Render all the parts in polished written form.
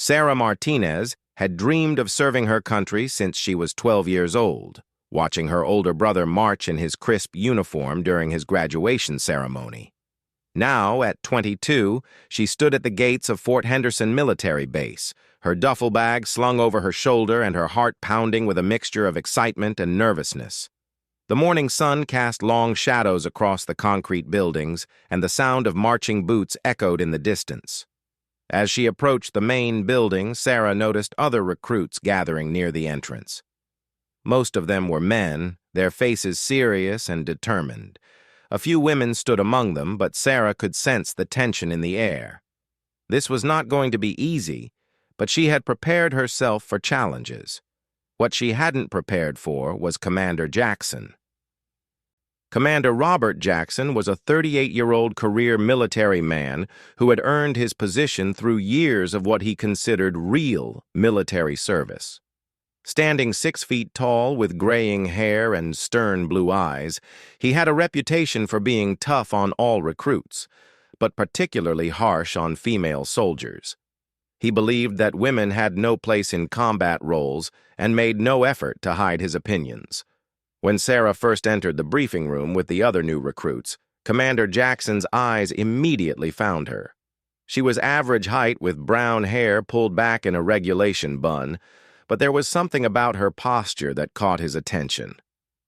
Sarah Martinez had dreamed of serving her country since she was 12 years old, watching her older brother march in his crisp uniform during his graduation ceremony. Now, at 22, she stood at the gates of Fort Henderson Military Base, her duffel bag slung over her shoulder and her heart pounding with a mixture of excitement and nervousness. The morning sun cast long shadows across the concrete buildings, and the sound of marching boots echoed in the distance. As she approached the main building, Sarah noticed other recruits gathering near the entrance. Most of them were men, their faces serious and determined. A few women stood among them, but Sarah could sense the tension in the air. This was not going to be easy, but she had prepared herself for challenges. What she hadn't prepared for was Commander Jackson. Commander Robert Jackson was a 38-year-old career military man who had earned his position through years of what he considered real military service. Standing 6 feet tall with graying hair and stern blue eyes, he had a reputation for being tough on all recruits, but particularly harsh on female soldiers. He believed that women had no place in combat roles and made no effort to hide his opinions. When Sarah first entered the briefing room with the other new recruits, Commander Jackson's eyes immediately found her. She was average height with brown hair pulled back in a regulation bun, but there was something about her posture that caught his attention.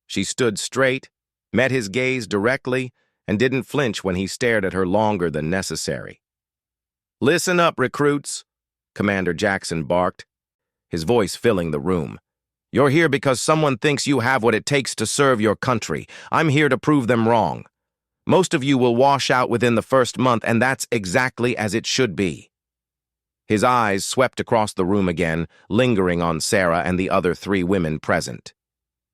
She stood straight, met his gaze directly, and didn't flinch when he stared at her longer than necessary. "Listen up, recruits," Commander Jackson barked, his voice filling the room. "You're here because someone thinks you have what it takes to serve your country. I'm here to prove them wrong. Most of you will wash out within the first month, and that's exactly as it should be." His eyes swept across the room again, lingering on Sarah and the other 3 women present.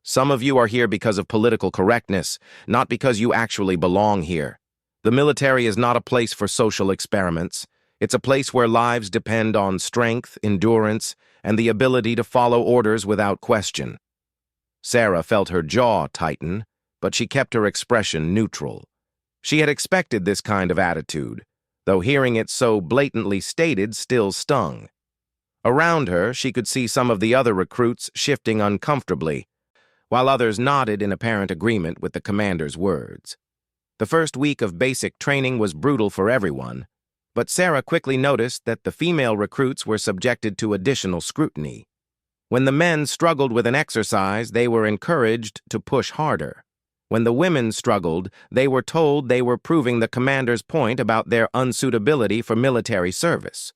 "Some of you are here because of political correctness, not because you actually belong here. The military is not a place for social experiments. It's a place where lives depend on strength, endurance, and the ability to follow orders without question." Sarah felt her jaw tighten, but she kept her expression neutral. She had expected this kind of attitude, though hearing it so blatantly stated still stung. Around her, she could see some of the other recruits shifting uncomfortably, while others nodded in apparent agreement with the commander's words. The first week of basic training was brutal for everyone, but Sarah quickly noticed that the female recruits were subjected to additional scrutiny. When the men struggled with an exercise, they were encouraged to push harder. When the women struggled, they were told they were proving the commander's point about their unsuitability for military service.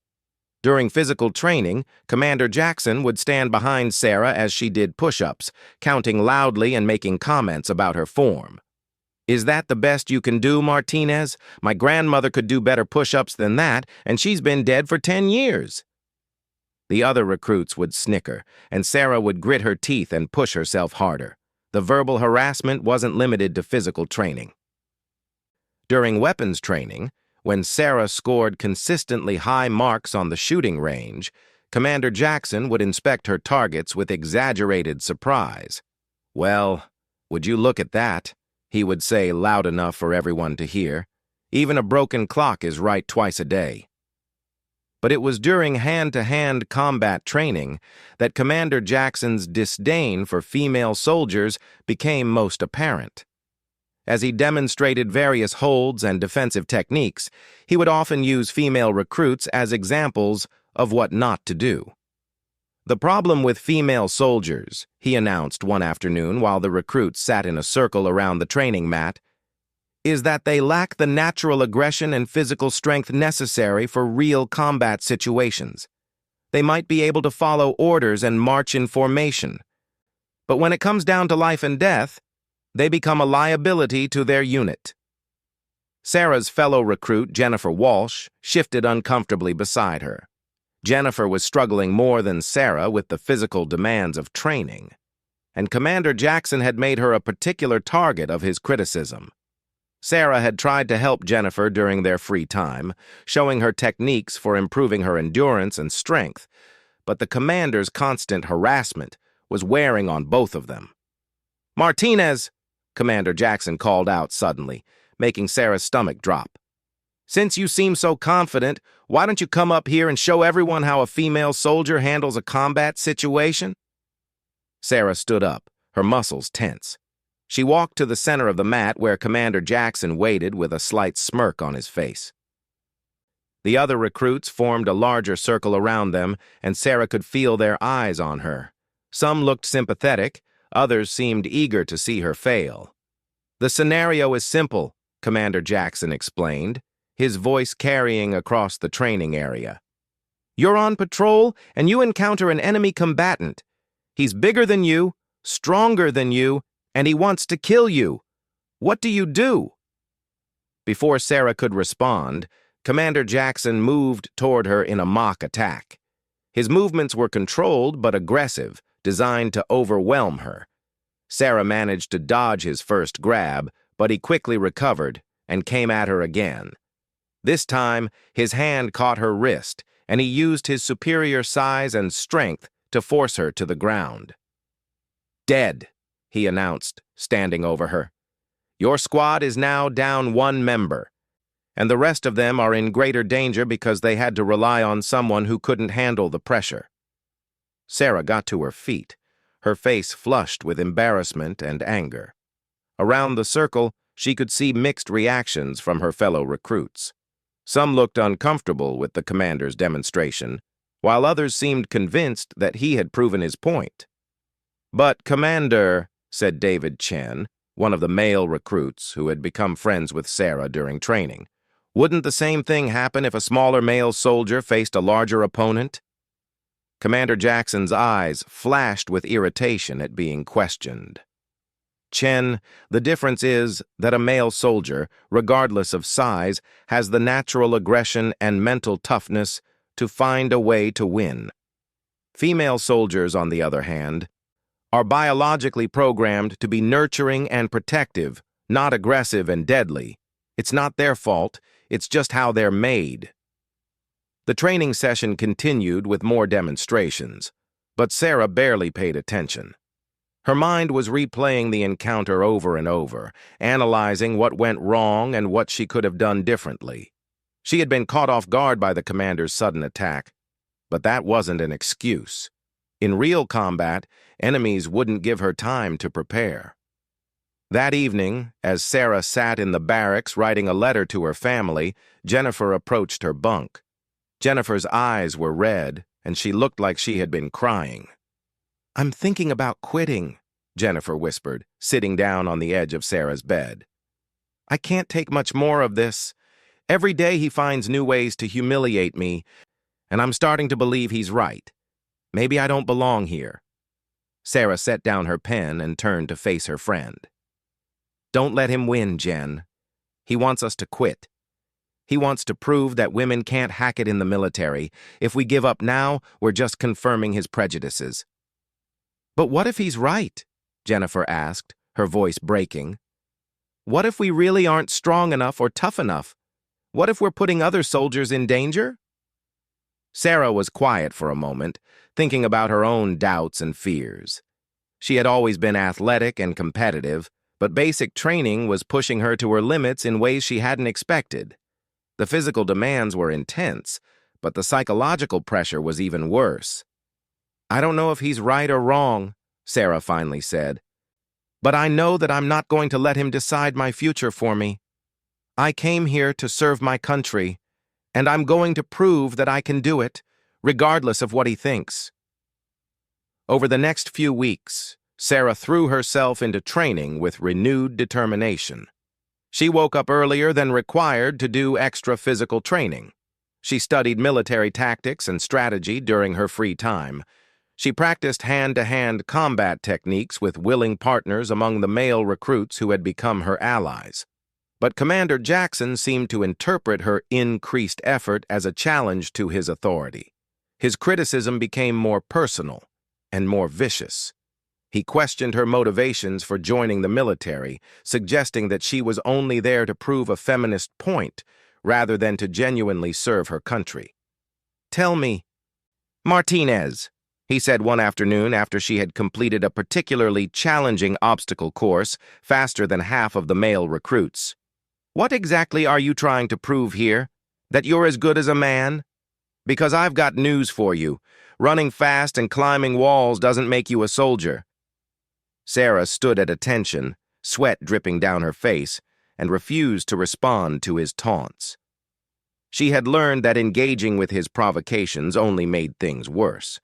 During physical training, Commander Jackson would stand behind Sarah as she did push-ups, counting loudly and making comments about her form. "Is that the best you can do, Martinez? My grandmother could do better push-ups than that, and she's been dead for 10 years. The other recruits would snicker, and Sarah would grit her teeth and push herself harder. The verbal harassment wasn't limited to physical training. During weapons training, when Sarah scored consistently high marks on the shooting range, Commander Jackson would inspect her targets with exaggerated surprise. "Well, would you look at that?" he would say loud enough for everyone to hear. "Even a broken clock is right twice a day." But it was during hand-to-hand combat training that Commander Jackson's disdain for female soldiers became most apparent. As he demonstrated various holds and defensive techniques, he would often use female recruits as examples of what not to do. "The problem with female soldiers," he announced one afternoon while the recruits sat in a circle around the training mat, "is that they lack the natural aggression and physical strength necessary for real combat situations. They might be able to follow orders and march in formation, but when it comes down to life and death, they become a liability to their unit." Sarah's fellow recruit, Jennifer Walsh, shifted uncomfortably beside her. Jennifer was struggling more than Sarah with the physical demands of training, and Commander Jackson had made her a particular target of his criticism. Sarah had tried to help Jennifer during their free time, showing her techniques for improving her endurance and strength, but the commander's constant harassment was wearing on both of them. "Martinez!" Commander Jackson called out suddenly, making Sarah's stomach drop. Since you seem so confident, why don't you come up here and show everyone how a female soldier handles a combat situation? Sarah stood up, her muscles tense. She walked to the center of the mat where Commander Jackson waited with a slight smirk on his face. The other recruits formed a larger circle around them, and Sarah could feel their eyes on her. Some looked sympathetic, others seemed eager to see her fail. "The scenario is simple," Commander Jackson explained, his voice carrying across the training area. "You're on patrol, and you encounter an enemy combatant. He's bigger than you, stronger than you, and he wants to kill you. What do you do?" Before Sarah could respond, Commander Jackson moved toward her in a mock attack. His movements were controlled but aggressive, designed to overwhelm her. Sarah managed to dodge his first grab, but he quickly recovered and came at her again. This time, his hand caught her wrist, and he used his superior size and strength to force her to the ground. "Dead," he announced, standing over her. "Your squad is now down one member, and the rest of them are in greater danger because they had to rely on someone who couldn't handle the pressure." Sarah got to her feet, her face flushed with embarrassment and anger. Around the circle, she could see mixed reactions from her fellow recruits. Some looked uncomfortable with the commander's demonstration, while others seemed convinced that he had proven his point. "But, Commander," said David Chen, one of the male recruits who had become friends with Sarah during training, "wouldn't the same thing happen if a smaller male soldier faced a larger opponent?" Commander Jackson's eyes flashed with irritation at being questioned. "Chen, the difference is that a male soldier, regardless of size, has the natural aggression and mental toughness to find a way to win. Female soldiers, on the other hand, are biologically programmed to be nurturing and protective, not aggressive and deadly. It's not their fault, it's just how they're made." The training session continued with more demonstrations, but Sarah barely paid attention. Her mind was replaying the encounter over and over, analyzing what went wrong and what she could have done differently. She had been caught off guard by the commander's sudden attack, but that wasn't an excuse. In real combat, enemies wouldn't give her time to prepare. That evening, as Sarah sat in the barracks writing a letter to her family, Jennifer approached her bunk. Jennifer's eyes were red, and she looked like she had been crying. "I'm thinking about quitting," Jennifer whispered, sitting down on the edge of Sarah's bed. "I can't take much more of this. Every day he finds new ways to humiliate me, and I'm starting to believe he's right. Maybe I don't belong here." Sarah set down her pen and turned to face her friend. "Don't let him win, Jen. He wants us to quit. He wants to prove that women can't hack it in the military. If we give up now, we're just confirming his prejudices." "But what if he's right?" Jennifer asked, her voice breaking. "What if we really aren't strong enough or tough enough? What if we're putting other soldiers in danger?" Sarah was quiet for a moment, thinking about her own doubts and fears. She had always been athletic and competitive, but basic training was pushing her to her limits in ways she hadn't expected. The physical demands were intense, but the psychological pressure was even worse. "I don't know if he's right or wrong," Sarah finally said, "but I know that I'm not going to let him decide my future for me. I came here to serve my country, and I'm going to prove that I can do it, regardless of what he thinks." Over the next few weeks, Sarah threw herself into training with renewed determination. She woke up earlier than required to do extra physical training. She studied military tactics and strategy during her free time. She practiced hand-to-hand combat techniques with willing partners among the male recruits who had become her allies. But Commander Jackson seemed to interpret her increased effort as a challenge to his authority. His criticism became more personal and more vicious. He questioned her motivations for joining the military, suggesting that she was only there to prove a feminist point rather than to genuinely serve her country. "Tell me, Martinez," he said one afternoon after she had completed a particularly challenging obstacle course faster than half of the male recruits, What exactly are you trying to prove here? That you're as good as a man? Because I've got news for you. Running fast and climbing walls doesn't make you a soldier. Sarah stood at attention, sweat dripping down her face, and refused to respond to his taunts. She had learned that engaging with his provocations only made things worse.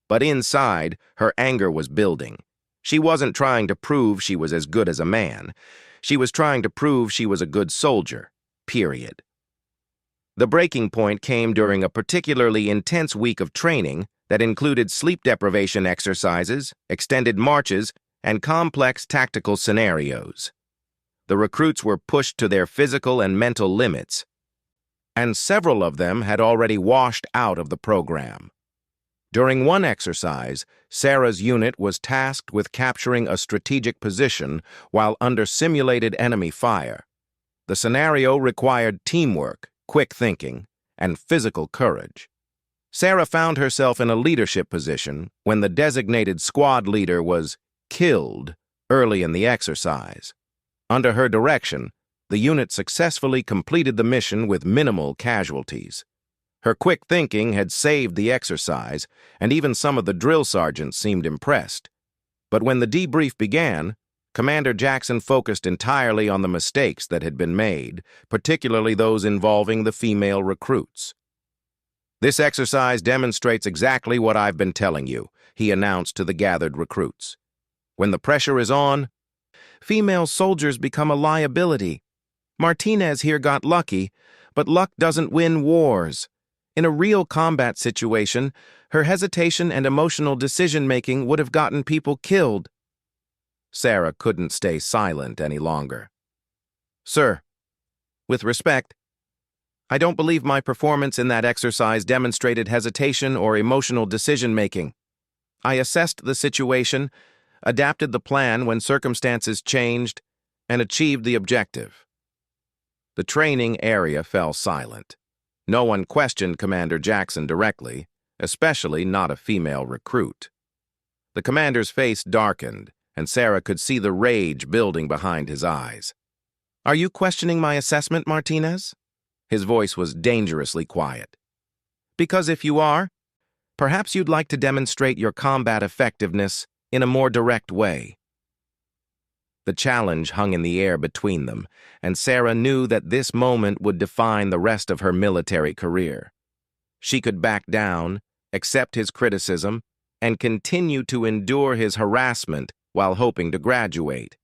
But inside, her anger was building. She wasn't trying to prove she was as good as a man. She was trying to prove she was a good soldier, period. The breaking point came during a particularly intense week of training that included sleep deprivation exercises, extended marches, and complex tactical scenarios. The recruits were pushed to their physical and mental limits, and several of them had already washed out of the program. During one exercise, Sarah's unit was tasked with capturing a strategic position while under simulated enemy fire. The scenario required teamwork, quick thinking, and physical courage. Sarah found herself in a leadership position when the designated squad leader was killed early in the exercise. Under her direction, the unit successfully completed the mission with minimal casualties. Her quick thinking had saved the exercise, and even some of the drill sergeants seemed impressed. But when the debrief began, Commander Jackson focused entirely on the mistakes that had been made, particularly those involving the female recruits. "This exercise demonstrates exactly what I've been telling you," he announced to the gathered recruits. "When the pressure is on, female soldiers become a liability. Martinez here got lucky, but luck doesn't win wars. In a real combat situation, her hesitation and emotional decision-making would have gotten people killed." Sarah couldn't stay silent any longer. "Sir, with respect, I don't believe my performance in that exercise demonstrated hesitation or emotional decision-making. I assessed the situation, adapted the plan when circumstances changed, and achieved the objective." The training area fell silent. No one questioned Commander Jackson directly, especially not a female recruit. The commander's face darkened, and Sarah could see the rage building behind his eyes. "Are you questioning my assessment, Martinez?" His voice was dangerously quiet. "Because if you are, perhaps you'd like to demonstrate your combat effectiveness in a more direct way." The challenge hung in the air between them, and Sarah knew that this moment would define the rest of her military career. She could back down, accept his criticism, and continue to endure his harassment while hoping to graduate.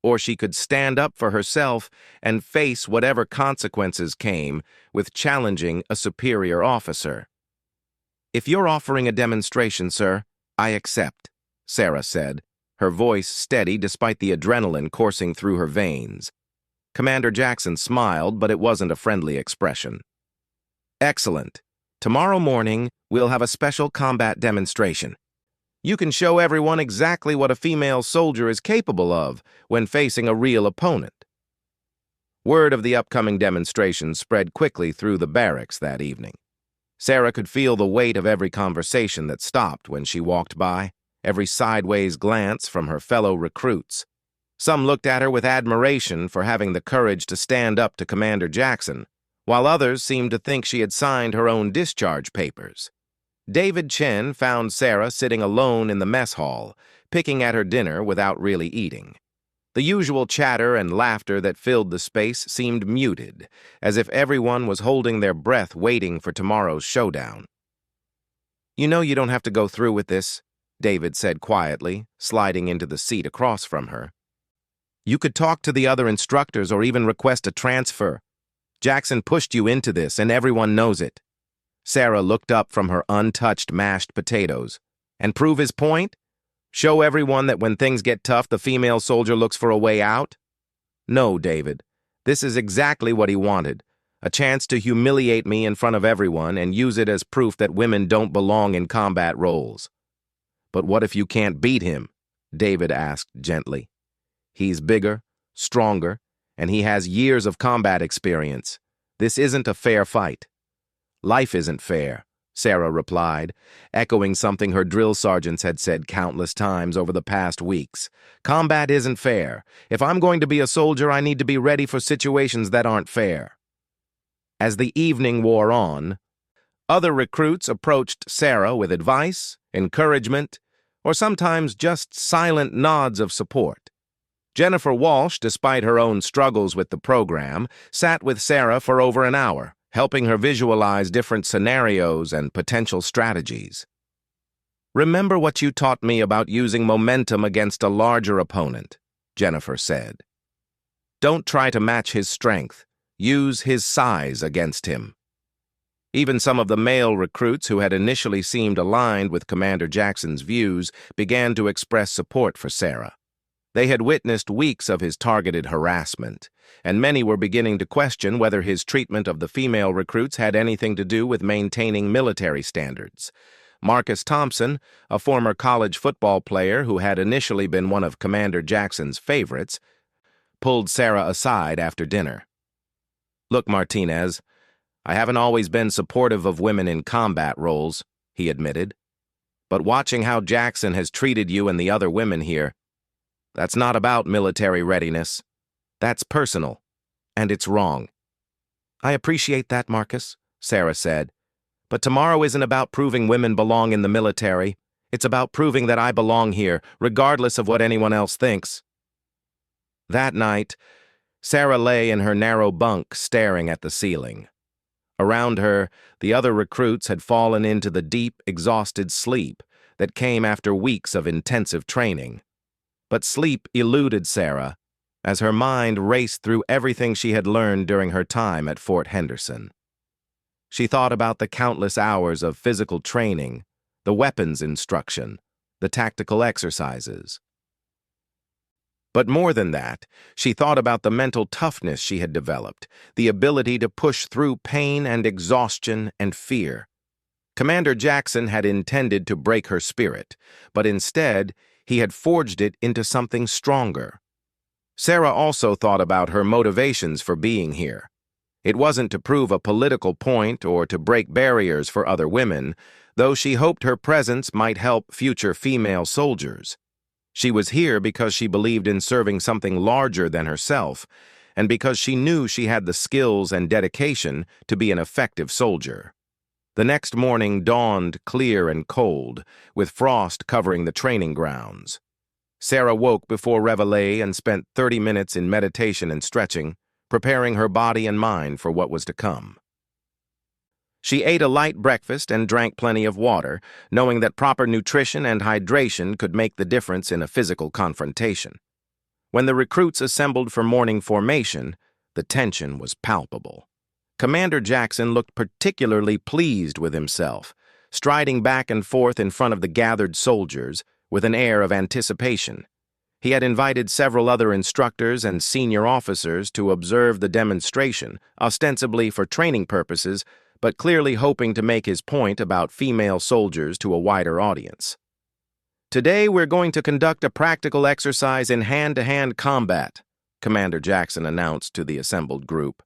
Or she could stand up for herself and face whatever consequences came with challenging a superior officer. "If you're offering a demonstration, sir, I accept," Sarah said, her voice steady despite the adrenaline coursing through her veins. Commander Jackson smiled, but it wasn't a friendly expression. "Excellent. Tomorrow morning, we'll have a special combat demonstration. You can show everyone exactly what a female soldier is capable of when facing a real opponent." Word of the upcoming demonstration spread quickly through the barracks that evening. Sarah could feel the weight of every conversation that stopped when she walked by, every sideways glance from her fellow recruits. Some looked at her with admiration for having the courage to stand up to Commander Jackson, while others seemed to think she had signed her own discharge papers. David Chen found Sarah sitting alone in the mess hall, picking at her dinner without really eating. The usual chatter and laughter that filled the space seemed muted, as if everyone was holding their breath waiting for tomorrow's showdown. "You know you don't have to go through with this," David said quietly, sliding into the seat across from her. "You could talk to the other instructors or even request a transfer. Jackson pushed you into this, and everyone knows it." Sarah looked up from her untouched mashed potatoes. "And prove his point? Show everyone that when things get tough, the female soldier looks for a way out?" "No, David. This is exactly what he wanted. A chance to humiliate me in front of everyone and use it as proof that women don't belong in combat roles." "But what if you can't beat him?" David asked gently. "He's bigger, stronger, and he has years of combat experience. This isn't a fair fight." "Life isn't fair," Sarah replied, echoing something her drill sergeants had said countless times over the past weeks. Combat isn't fair. If I'm going to be a soldier, I need to be ready for situations that aren't fair. As the evening wore on, other recruits approached Sarah with advice, encouragement, or sometimes just silent nods of support. Jennifer Walsh, despite her own struggles with the program, sat with Sarah for over an hour, helping her visualize different scenarios and potential strategies. "Remember what you taught me about using momentum against a larger opponent," Jennifer said. "Don't try to match his strength. Use his size against him." Even some of the male recruits who had initially seemed aligned with Commander Jackson's views began to express support for Sarah. They had witnessed weeks of his targeted harassment, and many were beginning to question whether his treatment of the female recruits had anything to do with maintaining military standards. Marcus Thompson, a former college football player who had initially been one of Commander Jackson's favorites, pulled Sarah aside after dinner. "Look, Martinez, I haven't always been supportive of women in combat roles," he admitted. "But watching how Jackson has treated you and the other women here, that's not about military readiness. That's personal, and it's wrong." "I appreciate that, Marcus," Sarah said. "But tomorrow isn't about proving women belong in the military. It's about proving that I belong here, regardless of what anyone else thinks." That night, Sarah lay in her narrow bunk staring at the ceiling. Around her, the other recruits had fallen into the deep, exhausted sleep that came after weeks of intensive training. But sleep eluded Sarah as her mind raced through everything she had learned during her time at Fort Henderson. She thought about the countless hours of physical training, the weapons instruction, the tactical exercises. But more than that, she thought about the mental toughness she had developed, the ability to push through pain and exhaustion and fear. Commander Jackson had intended to break her spirit, but instead, he had forged it into something stronger. Sarah also thought about her motivations for being here. It wasn't to prove a political point or to break barriers for other women, though she hoped her presence might help future female soldiers. She was here because she believed in serving something larger than herself, and because she knew she had the skills and dedication to be an effective soldier. The next morning dawned clear and cold, with frost covering the training grounds. Sarah woke before reveille and spent 30 minutes in meditation and stretching, preparing her body and mind for what was to come. She ate a light breakfast and drank plenty of water, knowing that proper nutrition and hydration could make the difference in a physical confrontation. When the recruits assembled for morning formation, the tension was palpable. Commander Jackson looked particularly pleased with himself, striding back and forth in front of the gathered soldiers with an air of anticipation. He had invited several other instructors and senior officers to observe the demonstration, ostensibly for training purposes, but clearly hoping to make his point about female soldiers to a wider audience. "Today we're going to conduct a practical exercise in hand-to-hand combat," Commander Jackson announced to the assembled group.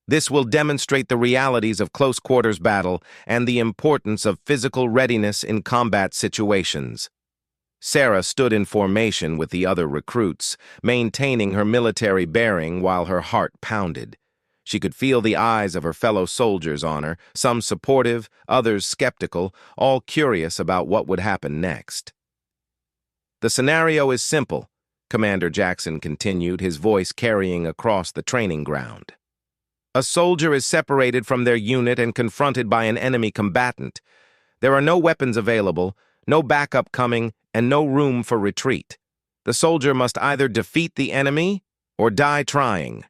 "This will demonstrate the realities of close-quarters battle and the importance of physical readiness in combat situations." Sarah stood in formation with the other recruits, maintaining her military bearing while her heart pounded. She could feel the eyes of her fellow soldiers on her, some supportive, others skeptical, all curious about what would happen next. "The scenario is simple," Commander Jackson continued, his voice carrying across the training ground. "A soldier is separated from their unit and confronted by an enemy combatant. There are no weapons available, no backup coming, and no room for retreat. The soldier must either defeat the enemy or die trying."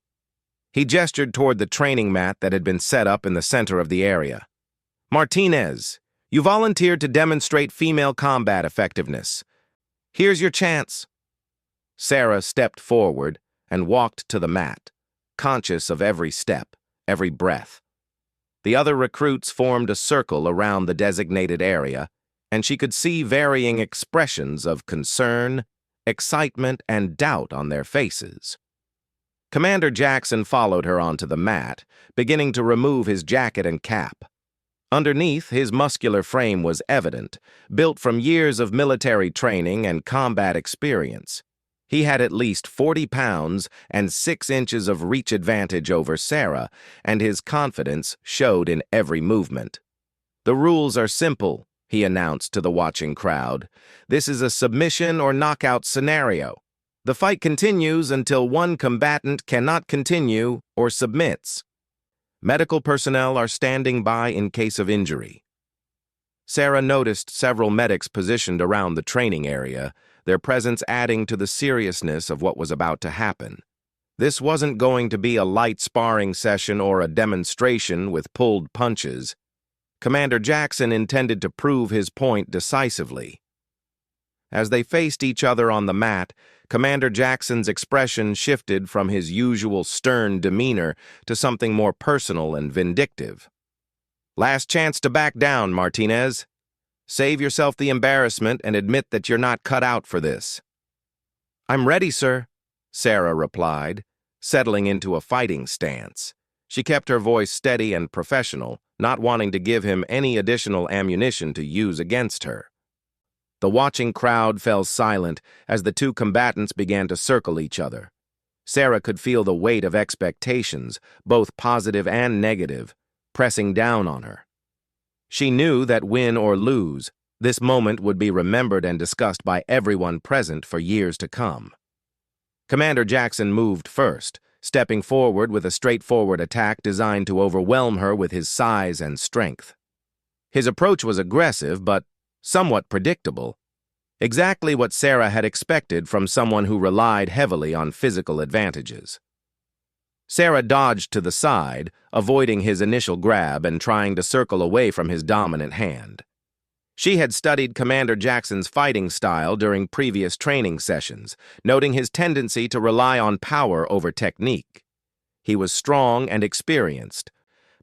He gestured toward the training mat that had been set up in the center of the area. "Martinez, you volunteered to demonstrate female combat effectiveness. Here's your chance." Sarah stepped forward and walked to the mat, conscious of every step, every breath. The other recruits formed a circle around the designated area, and she could see varying expressions of concern, excitement, and doubt on their faces. Commander Jackson followed her onto the mat, beginning to remove his jacket and cap. Underneath, his muscular frame was evident, built from years of military training and combat experience. He had at least 40 pounds and 6 inches of reach advantage over Sarah, and his confidence showed in every movement. "The rules are simple," he announced to the watching crowd. "This is a submission or knockout scenario. The fight continues until one combatant cannot continue or submits. Medical personnel are standing by in case of injury." Sarah noticed several medics positioned around the training area, their presence adding to the seriousness of what was about to happen. This wasn't going to be a light sparring session or a demonstration with pulled punches. Commander Jackson intended to prove his point decisively. As they faced each other on the mat, Commander Jackson's expression shifted from his usual stern demeanor to something more personal and vindictive. "Last chance to back down, Martinez. Save yourself the embarrassment and admit that you're not cut out for this." "I'm ready, sir," Sarah replied, settling into a fighting stance. She kept her voice steady and professional, not wanting to give him any additional ammunition to use against her. The watching crowd fell silent as the two combatants began to circle each other. Sarah could feel the weight of expectations, both positive and negative, pressing down on her. She knew that win or lose, this moment would be remembered and discussed by everyone present for years to come. Commander Jackson moved first, stepping forward with a straightforward attack designed to overwhelm her with his size and strength. His approach was aggressive, but somewhat predictable. Exactly what Sarah had expected from someone who relied heavily on physical advantages. Sarah dodged to the side, avoiding his initial grab and trying to circle away from his dominant hand. She had studied Commander Jackson's fighting style during previous training sessions, noting his tendency to rely on power over technique. He was strong and experienced,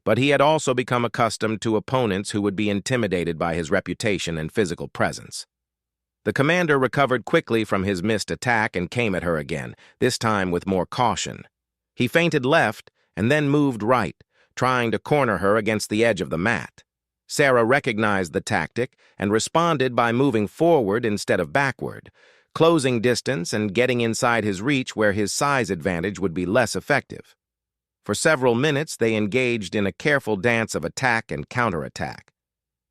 but he had also become accustomed to opponents who would be intimidated by his reputation and physical presence. The commander recovered quickly from his missed attack and came at her again, this time with more caution. He feinted left and then moved right, trying to corner her against the edge of the mat. Sarah recognized the tactic and responded by moving forward instead of backward, closing distance and getting inside his reach where his size advantage would be less effective. For several minutes, they engaged in a careful dance of attack and counterattack.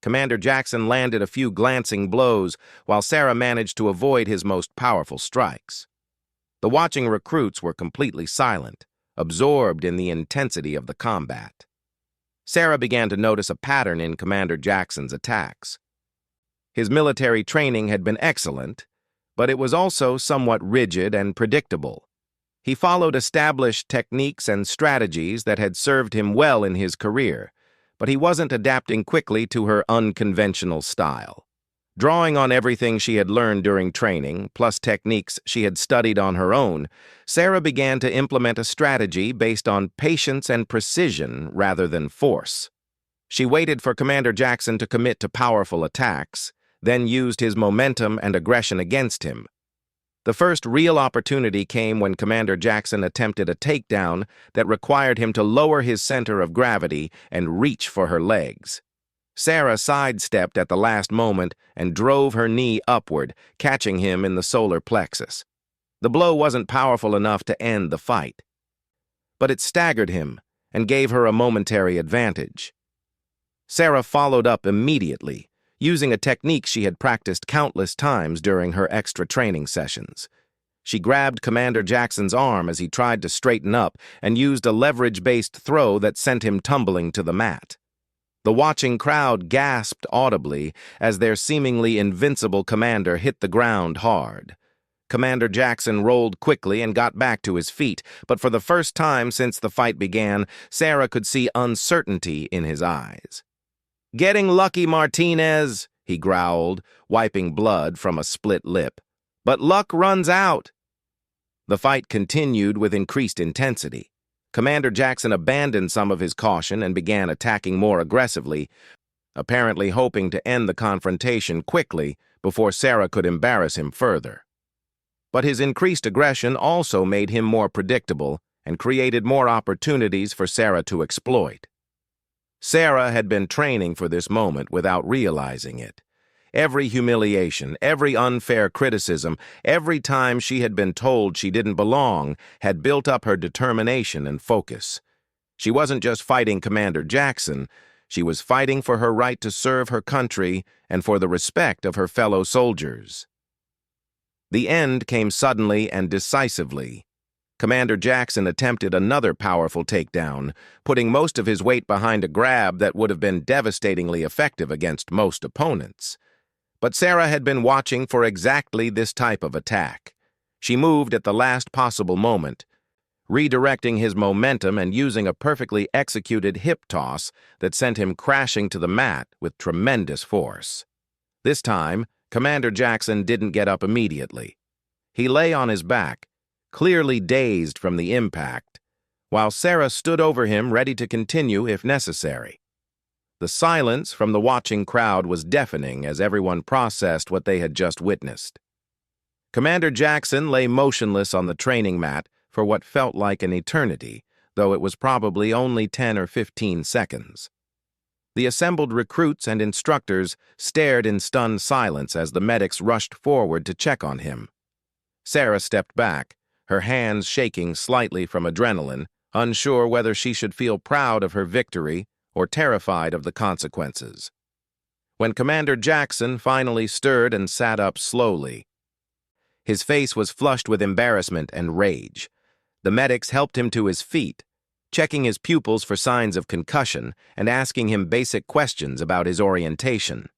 Commander Jackson landed a few glancing blows, while Sarah managed to avoid his most powerful strikes. The watching recruits were completely silent, absorbed in the intensity of the combat. Sarah began to notice a pattern in Commander Jackson's attacks. His military training had been excellent, but it was also somewhat rigid and predictable. He followed established techniques and strategies that had served him well in his career, but he wasn't adapting quickly to her unconventional style. Drawing on everything she had learned during training, plus techniques she had studied on her own, Sarah began to implement a strategy based on patience and precision rather than force. She waited for Commander Jackson to commit to powerful attacks, then used his momentum and aggression against him. The first real opportunity came when Commander Jackson attempted a takedown that required him to lower his center of gravity and reach for her legs. Sarah sidestepped at the last moment and drove her knee upward, catching him in the solar plexus. The blow wasn't powerful enough to end the fight, but it staggered him and gave her a momentary advantage. Sarah followed up immediately, using a technique she had practiced countless times during her extra training sessions. She grabbed Commander Jackson's arm as he tried to straighten up and used a leverage-based throw that sent him tumbling to the mat. The watching crowd gasped audibly as their seemingly invincible commander hit the ground hard. Commander Jackson rolled quickly and got back to his feet, but for the first time since the fight began, Sarah could see uncertainty in his eyes. "Getting lucky, Martinez," he growled, wiping blood from a split lip. "But luck runs out." The fight continued with increased intensity. Commander Jackson abandoned some of his caution and began attacking more aggressively, apparently hoping to end the confrontation quickly before Sarah could embarrass him further. But his increased aggression also made him more predictable and created more opportunities for Sarah to exploit. Sarah had been training for this moment without realizing it. Every humiliation, every unfair criticism, every time she had been told she didn't belong had built up her determination and focus. She wasn't just fighting Commander Jackson, she was fighting for her right to serve her country and for the respect of her fellow soldiers. The end came suddenly and decisively. Commander Jackson attempted another powerful takedown, putting most of his weight behind a grab that would have been devastatingly effective against most opponents. But Sarah had been watching for exactly this type of attack. She moved at the last possible moment, redirecting his momentum and using a perfectly executed hip toss that sent him crashing to the mat with tremendous force. This time, Commander Jackson didn't get up immediately. He lay on his back, clearly dazed from the impact, while Sarah stood over him ready to continue if necessary. The silence from the watching crowd was deafening as everyone processed what they had just witnessed. Commander Jackson lay motionless on the training mat for what felt like an eternity, though it was probably only 10 or 15 seconds. The assembled recruits and instructors stared in stunned silence as the medics rushed forward to check on him. Sarah stepped back, her hands shaking slightly from adrenaline, unsure whether she should feel proud of her victory or terrified of the consequences. When Commander Jackson finally stirred and sat up slowly, his face was flushed with embarrassment and rage. The medics helped him to his feet, checking his pupils for signs of concussion and asking him basic questions about his orientation.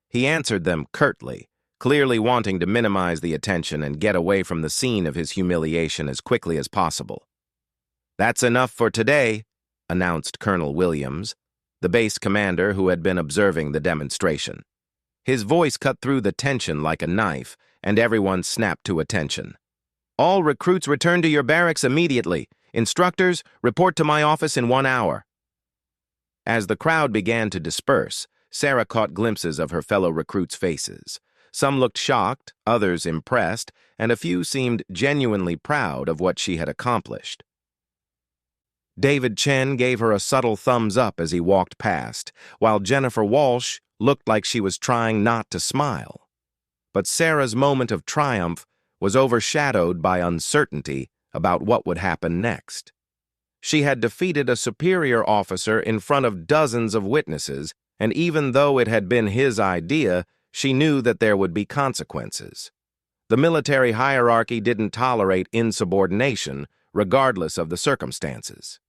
He answered them curtly, clearly wanting to minimize the attention and get away from the scene of his humiliation as quickly as possible. "That's enough for today," announced Colonel Williams, the base commander who had been observing the demonstration. His voice cut through the tension like a knife, and everyone snapped to attention. "All recruits return to your barracks immediately. Instructors, report to my office in 1 hour." As the crowd began to disperse, Sarah caught glimpses of her fellow recruits' faces. Some looked shocked, others impressed, and a few seemed genuinely proud of what she had accomplished. David Chen gave her a subtle thumbs up as he walked past, while Jennifer Walsh looked like she was trying not to smile. But Sarah's moment of triumph was overshadowed by uncertainty about what would happen next. She had defeated a superior officer in front of dozens of witnesses, and even though it had been his idea, she knew that there would be consequences. The military hierarchy didn't tolerate insubordination, regardless of the circumstances.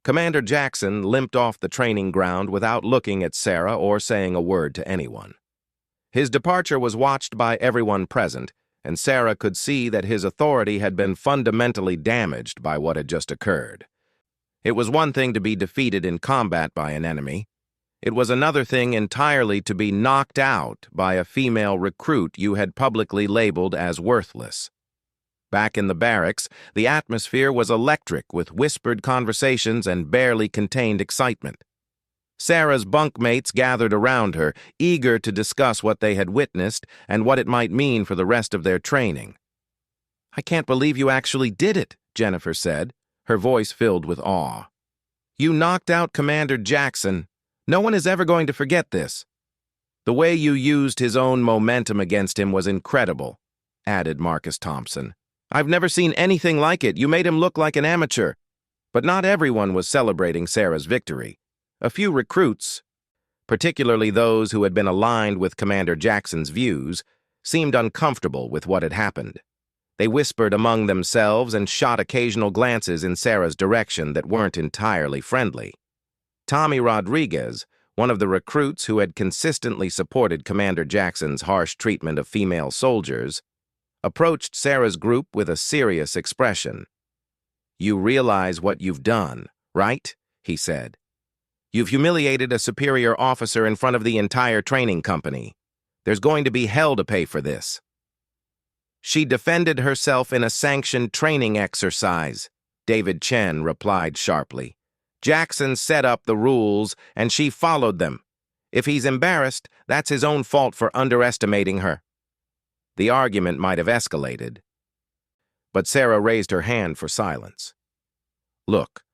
Commander Jackson limped off the training ground without looking at Sarah or saying a word to anyone. His departure was watched by everyone present, and Sarah could see that his authority had been fundamentally damaged by what had just occurred. It was one thing to be defeated in combat by an enemy. It was another thing entirely to be knocked out by a female recruit you had publicly labeled as worthless. Back in the barracks, the atmosphere was electric with whispered conversations and barely contained excitement. Sarah's bunkmates gathered around her, eager to discuss what they had witnessed and what it might mean for the rest of their training. "I can't believe you actually did it," Jennifer said, her voice filled with awe. "You knocked out Commander Jackson. No one is ever going to forget this. The way you used his own momentum against him was incredible," added Marcus Thompson. "I've never seen anything like it. You made him look like an amateur." But not everyone was celebrating Sarah's victory. A few recruits, particularly those who had been aligned with Commander Jackson's views, seemed uncomfortable with what had happened. They whispered among themselves and shot occasional glances in Sarah's direction that weren't entirely friendly. Tommy Rodriguez, one of the recruits who had consistently supported Commander Jackson's harsh treatment of female soldiers, approached Sarah's group with a serious expression. "You realize what you've done, right?" he said. "You've humiliated a superior officer in front of the entire training company. There's going to be hell to pay for this." "She defended herself in a sanctioned training exercise," David Chen replied sharply. "Jackson set up the rules, and she followed them. If he's embarrassed, that's his own fault for underestimating her." The argument might have escalated, but Sarah raised her hand for silence. "Look,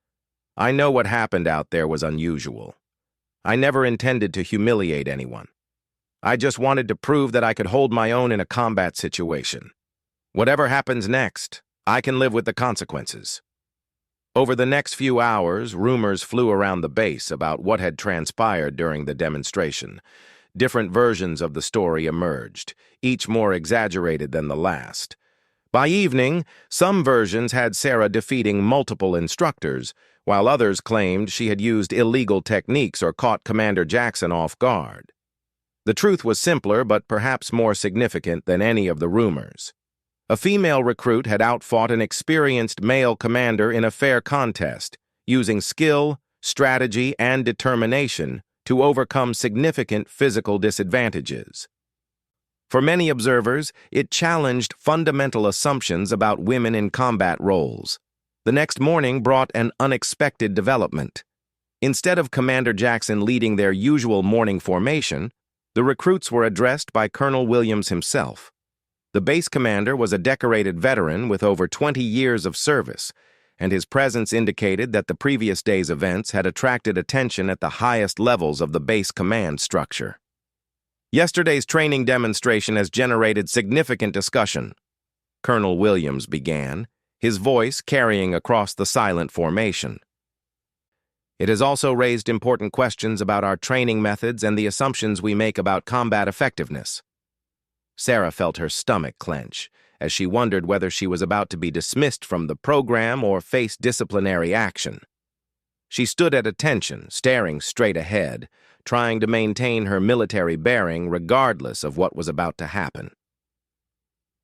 I know what happened out there was unusual. I never intended to humiliate anyone. I just wanted to prove that I could hold my own in a combat situation. Whatever happens next, I can live with the consequences." Over the next few hours, rumors flew around the base about what had transpired during the demonstration. Different versions of the story emerged, each more exaggerated than the last. By evening, some versions had Sarah defeating multiple instructors, while others claimed she had used illegal techniques or caught Commander Jackson off guard. The truth was simpler but perhaps more significant than any of the rumors. A female recruit had outfought an experienced male commander in a fair contest, using skill, strategy, and determination to overcome significant physical disadvantages. For many observers, it challenged fundamental assumptions about women in combat roles. The next morning brought an unexpected development. Instead of Commander Jackson leading their usual morning formation, the recruits were addressed by Colonel Williams himself. The base commander was a decorated veteran with over 20 years of service, and his presence indicated that the previous day's events had attracted attention at the highest levels of the base command structure. "Yesterday's training demonstration has generated significant discussion," Colonel Williams began, his voice carrying across the silent formation. "It has also raised important questions about our training methods and the assumptions we make about combat effectiveness." Sarah felt her stomach clench as she wondered whether she was about to be dismissed from the program or face disciplinary action. She stood at attention, staring straight ahead, trying to maintain her military bearing regardless of what was about to happen.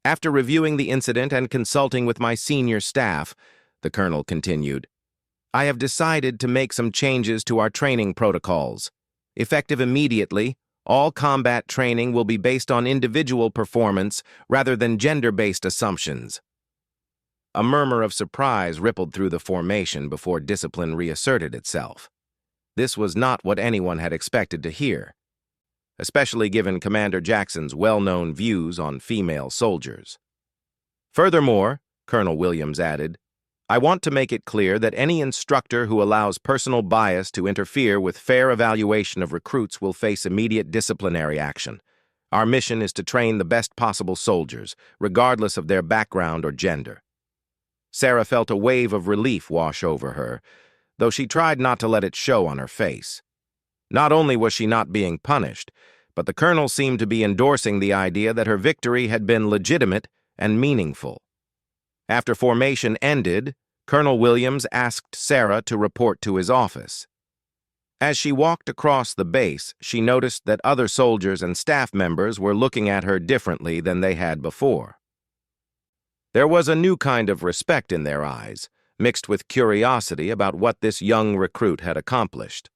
"After reviewing the incident and consulting with my senior staff," the colonel continued, "I have decided to make some changes to our training protocols. Effective immediately, all combat training will be based on individual performance rather than gender-based assumptions." A murmur of surprise rippled through the formation before discipline reasserted itself. This was not what anyone had expected to hear, especially given Commander Jackson's well-known views on female soldiers. "Furthermore," Colonel Williams added, "I want to make it clear that any instructor who allows personal bias to interfere with fair evaluation of recruits will face immediate disciplinary action. Our mission is to train the best possible soldiers, regardless of their background or gender." Sarah felt a wave of relief wash over her, though she tried not to let it show on her face. Not only was she not being punished, but the colonel seemed to be endorsing the idea that her victory had been legitimate and meaningful. After formation ended, Colonel Williams asked Sarah to report to his office. As she walked across the base, she noticed that other soldiers and staff members were looking at her differently than they had before. There was a new kind of respect in their eyes, mixed with curiosity about what this young recruit had accomplished.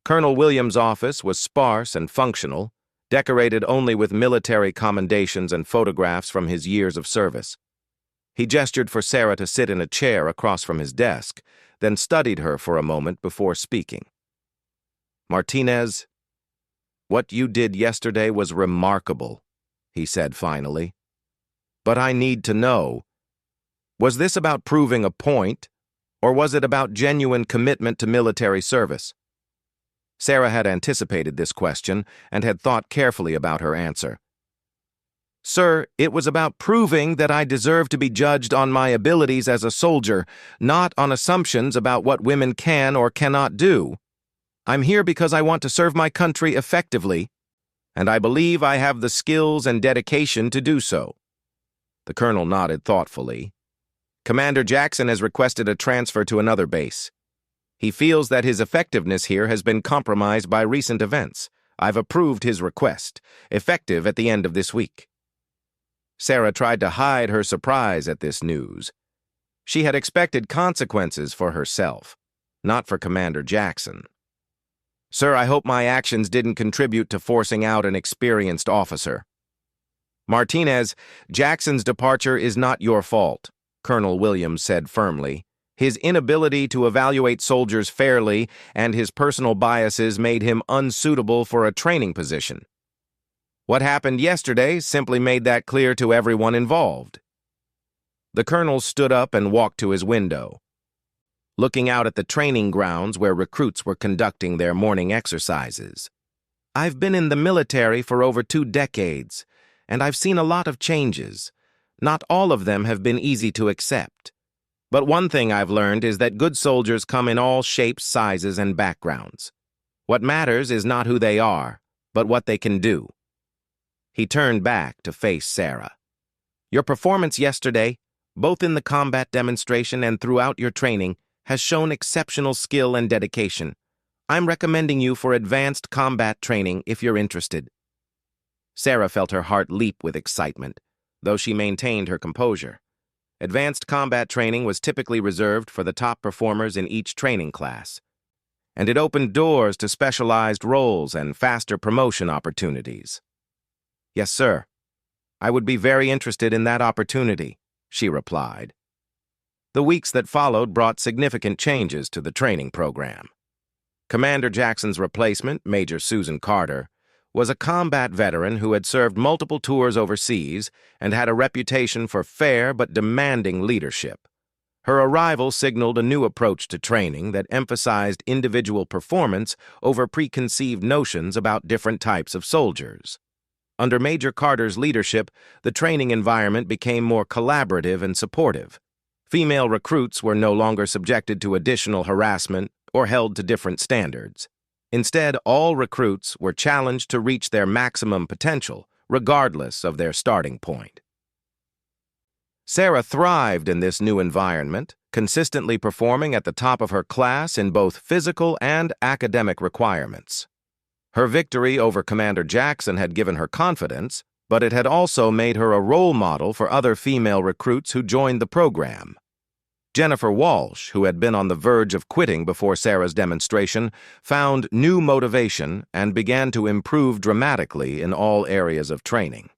Colonel Williams' office was sparse and functional, decorated only with military commendations and photographs from his years of service. He gestured for Sarah to sit in a chair across from his desk, then studied her for a moment before speaking. "Martinez, what you did yesterday was remarkable," he said finally. "But I need to know, was this about proving a point, or was it about genuine commitment to military service?" Sarah had anticipated this question and had thought carefully about her answer. "Sir, it was about proving that I deserve to be judged on my abilities as a soldier, not on assumptions about what women can or cannot do. I'm here because I want to serve my country effectively, and I believe I have the skills and dedication to do so." The colonel nodded thoughtfully. "Commander Jackson has requested a transfer to another base. He feels that his effectiveness here has been compromised by recent events. I've approved his request, effective at the end of this week." Sarah tried to hide her surprise at this news. She had expected consequences for herself, not for Commander Jackson. "Sir, I hope my actions didn't contribute to forcing out an experienced officer." "Martinez, Jackson's departure is not your fault," Colonel Williams said firmly. "His inability to evaluate soldiers fairly and his personal biases made him unsuitable for a training position. What happened yesterday simply made that clear to everyone involved." The colonel stood up and walked to his window. looking out at the training grounds where recruits were conducting their morning exercises. "I've been in the military for over 2 decades, and I've seen a lot of changes. Not all of them have been easy to accept. But one thing I've learned is that good soldiers come in all shapes, sizes, and backgrounds. What matters is not who they are, but what they can do." He turned back to face Sarah. "Your performance yesterday, both in the combat demonstration and throughout your training, has shown exceptional skill and dedication. I'm recommending you for advanced combat training if you're interested." Sarah felt her heart leap with excitement, though she maintained her composure. Advanced combat training was typically reserved for the top performers in each training class, and it opened doors to specialized roles and faster promotion opportunities. "Yes, sir. I would be very interested in that opportunity," she replied. The weeks that followed brought significant changes to the training program. Commander Jackson's replacement, Major Susan Carter, was a combat veteran who had served multiple tours overseas and had a reputation for fair but demanding leadership. Her arrival signaled a new approach to training that emphasized individual performance over preconceived notions about different types of soldiers. Under Major Carter's leadership, the training environment became more collaborative and supportive. Female recruits were no longer subjected to additional harassment or held to different standards. Instead, all recruits were challenged to reach their maximum potential, regardless of their starting point. Sarah thrived in this new environment, consistently performing at the top of her class in both physical and academic requirements. Her victory over Commander Jackson had given her confidence, but it had also made her a role model for other female recruits who joined the program. Jennifer Walsh, who had been on the verge of quitting before Sarah's demonstration, found new motivation and began to improve dramatically in all areas of training.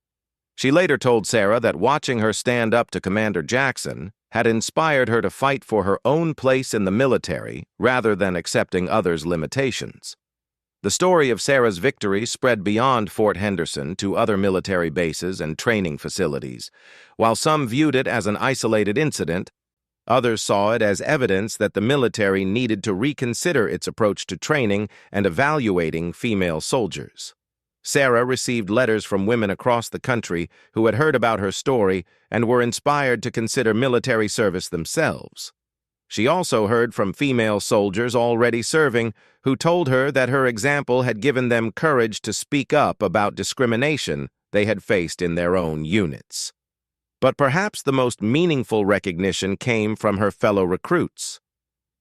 She later told Sarah that watching her stand up to Commander Jackson had inspired her to fight for her own place in the military rather than accepting others' limitations. The story of Sarah's victory spread beyond Fort Henderson to other military bases and training facilities. While some viewed it as an isolated incident, others saw it as evidence that the military needed to reconsider its approach to training and evaluating female soldiers. Sarah received letters from women across the country who had heard about her story and were inspired to consider military service themselves. She also heard from female soldiers already serving who told her that her example had given them courage to speak up about discrimination they had faced in their own units. But perhaps the most meaningful recognition came from her fellow recruits.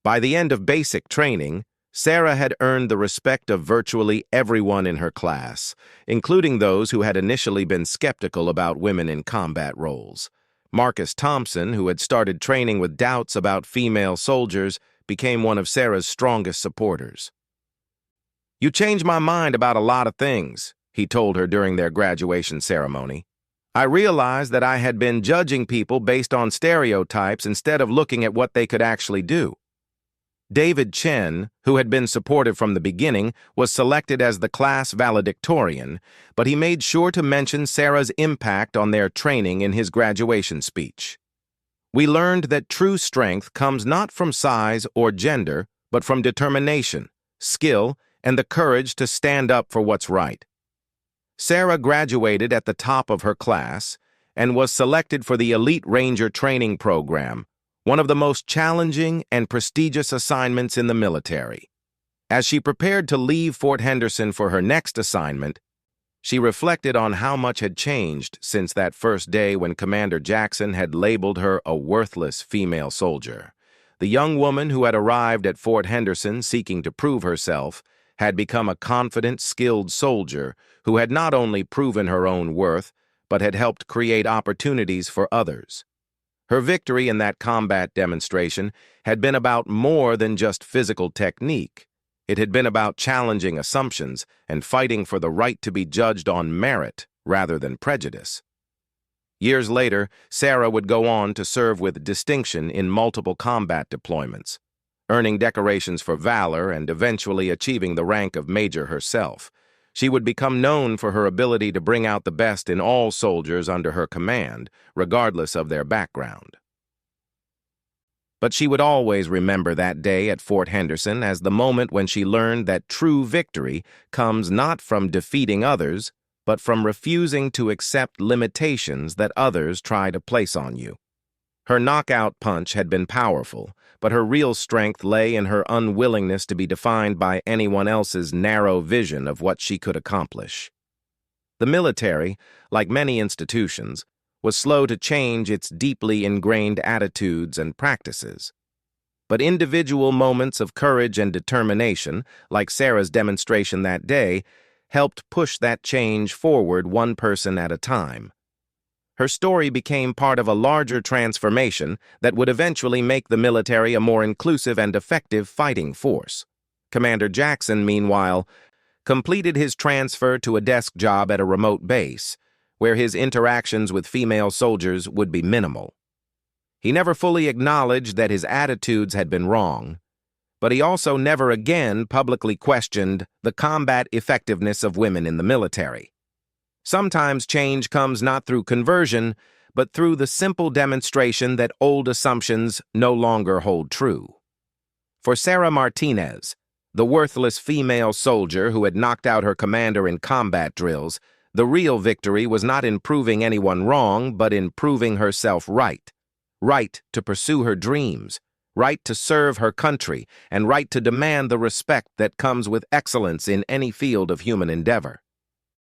By the end of basic training, Sarah had earned the respect of virtually everyone in her class, including those who had initially been skeptical about women in combat roles. Marcus Thompson, who had started training with doubts about female soldiers, became one of Sarah's strongest supporters. "You changed my mind about a lot of things," he told her during their graduation ceremony. "I realized that I had been judging people based on stereotypes instead of looking at what they could actually do." David Chen, who had been supportive from the beginning, was selected as the class valedictorian, but he made sure to mention Sarah's impact on their training in his graduation speech. "We learned that true strength comes not from size or gender, but from determination, skill, and the courage to stand up for what's right." Sarah graduated at the top of her class and was selected for the Elite Ranger Training Program, one of the most challenging and prestigious assignments in the military. As she prepared to leave Fort Henderson for her next assignment, she reflected on how much had changed since that first day when Commander Jackson had labeled her a worthless female soldier. The young woman who had arrived at Fort Henderson seeking to prove herself had become a confident, skilled soldier who had not only proven her own worth, but had helped create opportunities for others. Her victory in that combat demonstration had been about more than just physical technique. It had been about challenging assumptions and fighting for the right to be judged on merit rather than prejudice. Years later, Sarah would go on to serve with distinction in multiple combat deployments, earning decorations for valor and eventually achieving the rank of major herself. She would become known for her ability to bring out the best in all soldiers under her command, regardless of their background. But she would always remember that day at Fort Henderson as the moment when she learned that true victory comes not from defeating others, but from refusing to accept limitations that others try to place on you. Her knockout punch had been powerful, but her real strength lay in her unwillingness to be defined by anyone else's narrow vision of what she could accomplish. The military, like many institutions, was slow to change its deeply ingrained attitudes and practices. But individual moments of courage and determination, like Sarah's demonstration that day, helped push that change forward one person at a time. Her story became part of a larger transformation that would eventually make the military a more inclusive and effective fighting force. Commander Jackson, meanwhile, completed his transfer to a desk job at a remote base, where his interactions with female soldiers would be minimal. He never fully acknowledged that his attitudes had been wrong, but he also never again publicly questioned the combat effectiveness of women in the military. Sometimes change comes not through conversion, but through the simple demonstration that old assumptions no longer hold true. For Sarah Martinez, the worthless female soldier who had knocked out her commander in combat drills, the real victory was not in proving anyone wrong, but in proving herself right. Right to pursue her dreams, right to serve her country, and right to demand the respect that comes with excellence in any field of human endeavor.